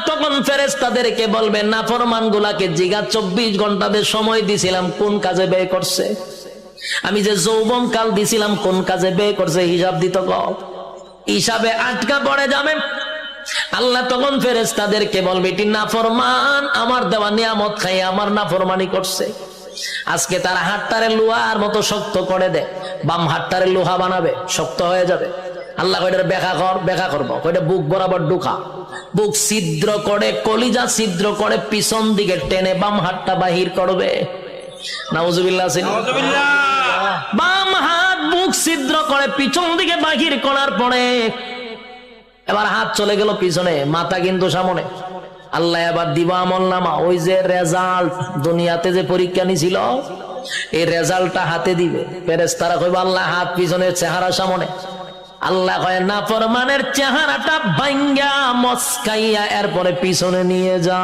তখন ফেরেশতাদেরকে বলবে নাফরমান গুলাকে জিগা 24 ঘন্টাতে সময় দিছিলাম কোন কাজে ব্যয় করছে, আমি যে যৌবন কাল দিছিলাম কোন কাজে ব্যয় করছে, হিসাব দিত হিসাবে আটকা পড়ে যাবে। আল্লাহ তখন ফেরেশতাদেরকে বলবে এটি নাফরমান, আমার দেওয়া নিয়ামত খাই আমার নাফরমানি করছে। আজকে তার হাতটারে লোহার মতো শক্ত করে দেয়, বাম হাতটারে লোহা বানাবে, শক্ত হয়ে যাবে। আল্লাহ কয়টার ব্যাখ্যা করবো, কয়টা বুক বরাবর ঢুকা, বুক ছিদ্র করে কলিজা ছিদ্র করে পিছন দিকে টেনে বাম হাতটা বাহির করবে। নাউজুবিল্লাহ। বাম হাত বুক ছিদ্র করে পিছন দিকে বাহির করার পরে এবার হাত চলে গেল পিছনে, মাথা কিন্তু সামনে। আল্লাহ এবার দিবা আমল নামা, ওই যে রেজাল্ট দুনিয়াতে যে পরীক্ষা নিছিল এই রেজাল্টটা হাতে দিবে। ফেরেশতারা কইবে আল্লাহ হাত পিছনের চেহারা সামনে। আল্লাহ কয় নাফরমানের চেহারাটা ভাঙ্গা মস্কাইয়া এরপরে পিছনে নিয়ে যা।